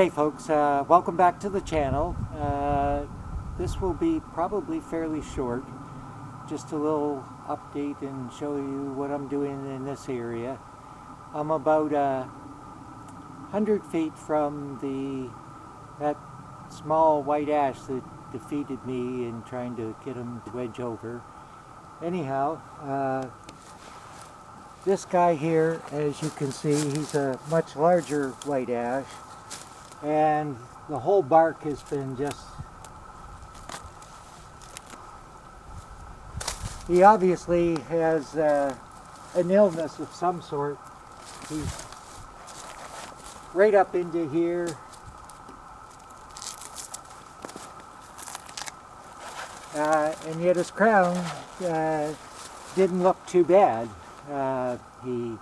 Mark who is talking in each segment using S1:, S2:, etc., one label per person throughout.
S1: G'day folks, welcome back to the channel. This will be probably fairly short, just a little update and show you what I'm doing in this area. I'm about 100 feet from that small white ash that defeated me in trying to get him to wedge over. Anyhow, this guy here, as you can see, he's a much larger white ash, and the whole bark has been just... He obviously has an illness of some sort. He's right up into here. And yet his crown didn't look too bad. He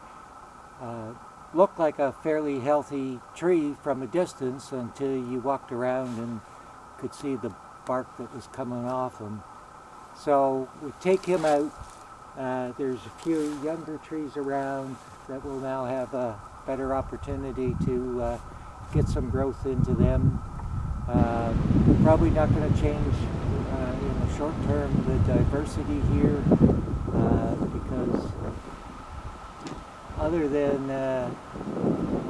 S1: looked like a fairly healthy tree from a distance until you walked around and could see the bark that was coming off him. So we take him out. There's a few younger trees around that will now have a better opportunity to get some growth into them. Probably not going to change in the short term the diversity here, because other than a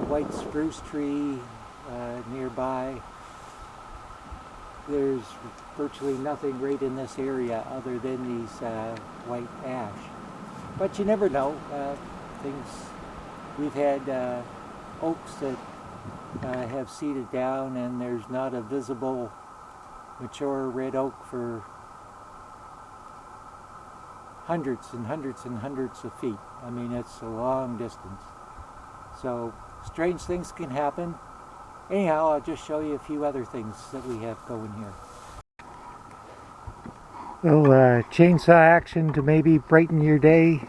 S1: white spruce tree nearby, there's virtually nothing right in this area other than these white ash. But you never know. We've had oaks that have seeded down, and there's not a visible mature red oak for hundreds and hundreds and hundreds of feet. I mean, it's a long distance. So strange things can happen. Anyhow, I'll just show you a few other things that we have going here. Little chainsaw action to maybe brighten your day.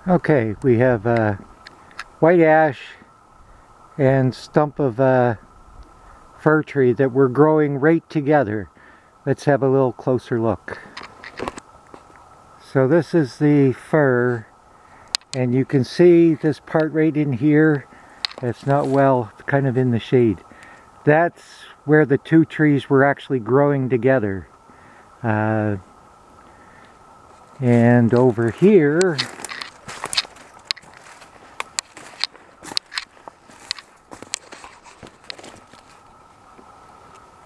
S1: Okay, we have white ash and stump of fir tree that were growing right together. Let's have a little closer look. So this is the fir, and you can see this part right in here. It's not well, kind of in the shade. That's where the two trees were actually growing together. And over here,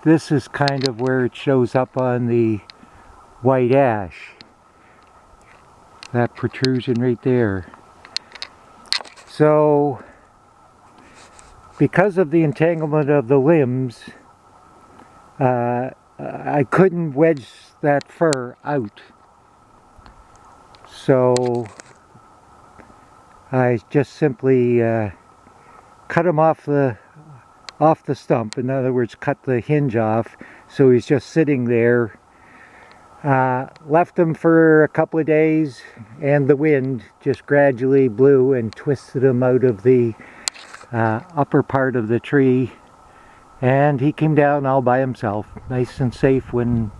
S1: this is kind of where it shows up on the white ash. That protrusion right there. So, because of the entanglement of the limbs, I couldn't wedge that fir out. So, I just simply cut him off the stump. In other words, cut the hinge off, so he's just sitting there. Left him for a couple of days, and the wind just gradually blew and twisted him out of the upper part of the tree, and he came down all by himself, nice and safe, when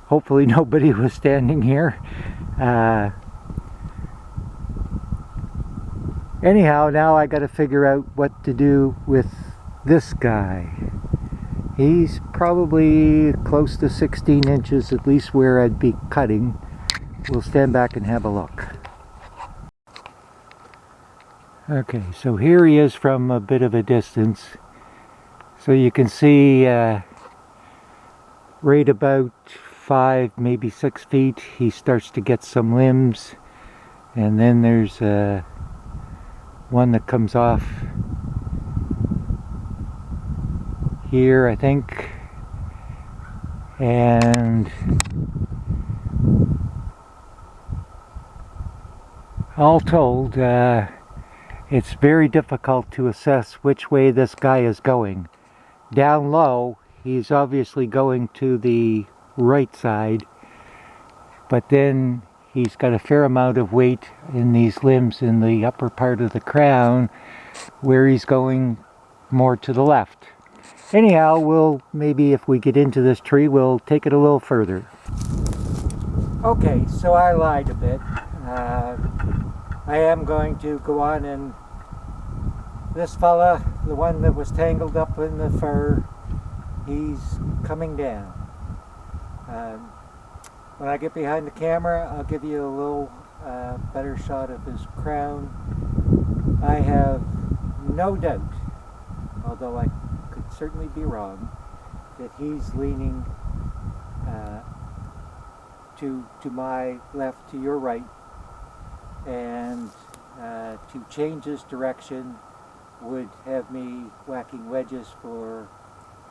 S1: hopefully nobody was standing here. Anyhow, now I got to figure out what to do with this guy. He's probably close to 16 inches, at least where I'd be cutting. We'll stand back and have a look. Okay, so here he is from a bit of a distance. So you can see right about 5, maybe 6 feet, he starts to get some limbs. And then there's one that comes off here, I think. And all told, it's very difficult to assess which way this guy is going. Down low, he's obviously going to the right side, but then he's got a fair amount of weight in these limbs in the upper part of the crown where he's going more to the left. Anyhow, we'll maybe, if we get into this tree, we'll take it a little further. Okay, so I lied a bit. I am going to go on, and this fella, the one that was tangled up in the fir, he's coming down. When I get behind the camera, I'll give you a little better shot of his crown. I have no doubt, although I could certainly be wrong, that he's leaning to my left, to your right, and to change his direction would have me whacking wedges for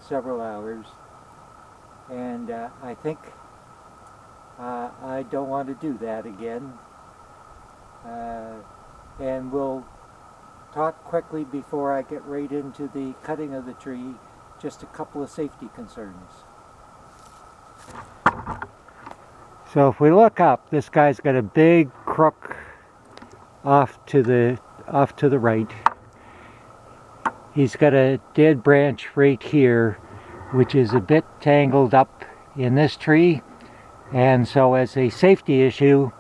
S1: several hours, and I think I don't want to do that again. And we'll talk quickly before I get right into the cutting of the tree, just a couple of safety concerns. So if we look up, this guy's got a big crook off to the right. He's got a dead branch right here, which is a bit tangled up in this tree, and so as a safety issue,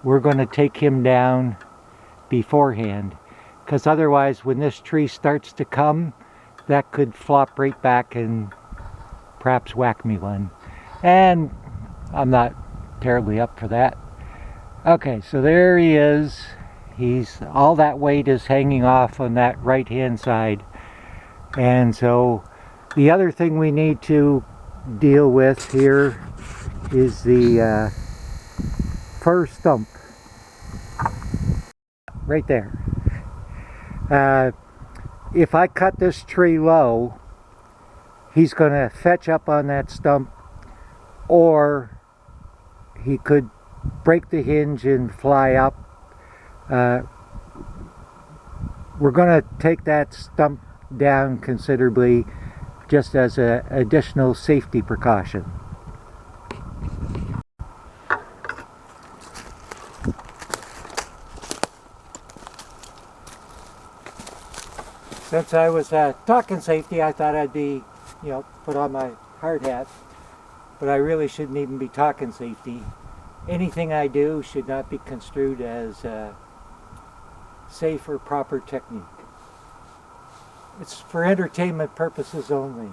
S1: we're going to take him down beforehand, because otherwise when this tree starts to come, that could flop right back and perhaps whack me one, and I'm not terribly up for that. Okay, so there he is. He's, all that weight is hanging off on that right hand side, and so the other thing we need to deal with here is the fir stump right there. If I cut this tree low, he's going to fetch up on that stump, or he could break the hinge and fly up. We're going to take that stump down considerably, just as an additional safety precaution. Since I was talking safety, I thought I'd be, put on my hard hat, but I really shouldn't even be talking safety. Anything I do should not be construed as safe or proper technique. It's for entertainment purposes only.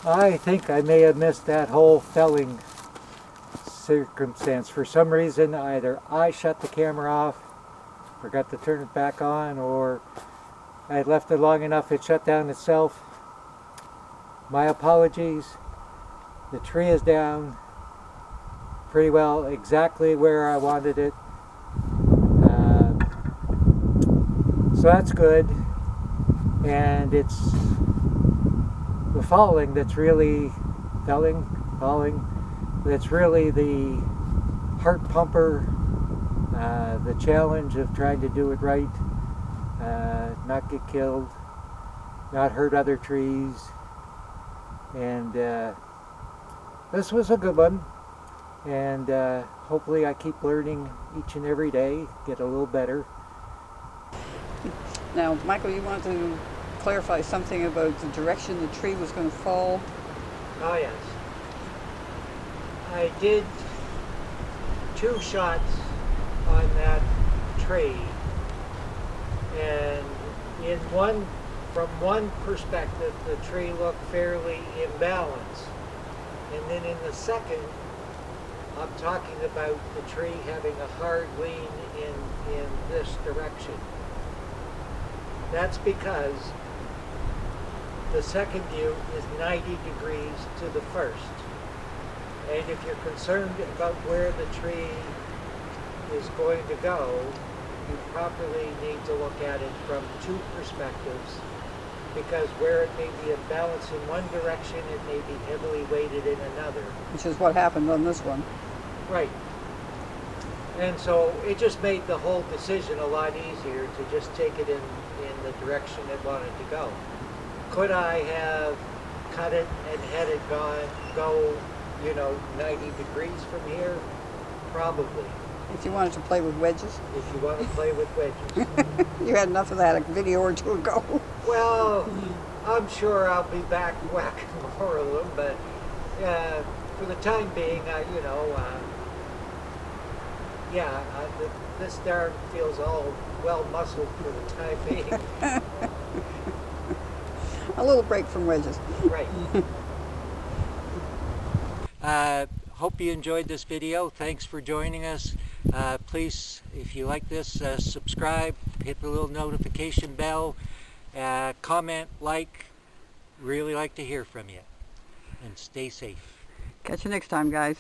S1: I think I may have missed that whole felling circumstance. For some reason, either I shut the camera off, forgot to turn it back on, or I had left it long enough it shut down itself. My apologies. The tree is down. pretty well exactly where I wanted it. So that's good. And it's the falling that's really falling that's really the heart pumper, the challenge of trying to do it right, not get killed, not hurt other trees. And this was a good one, and hopefully I keep learning each and every day, get a little better.
S2: Now, Michael, you want to clarify something about the direction the tree was going to fall?
S1: Oh yes. I did 2 shots on that tree, and from one perspective the tree looked fairly imbalanced, and then in the second I'm talking about the tree having a hard lean in this direction. That's because the second view is 90 degrees to the first. And if you're concerned about where the tree is going to go, you properly need to look at it from 2 perspectives, because where it may be imbalanced in one direction, it may be heavily weighted in another.
S2: Which is what happened on this one.
S1: Right. And so it just made the whole decision a lot easier to just take it in the direction it wanted to go. Could I have cut it and had it go 90 degrees from here? Probably.
S2: If you wanted to play with wedges?
S1: If you want to play with wedges.
S2: You had enough of that a video or 2 ago.
S1: Well, I'm sure I'll be back whacking more of them, but for the time being, this darn feels all well muscled for the time being.
S2: A little break from wedges.
S1: Right. Hope you enjoyed this video. Thanks for joining us. Please, if you like this, subscribe, hit the little notification bell, comment, like. Really like to hear from you. And stay safe.
S2: Catch you next time, guys.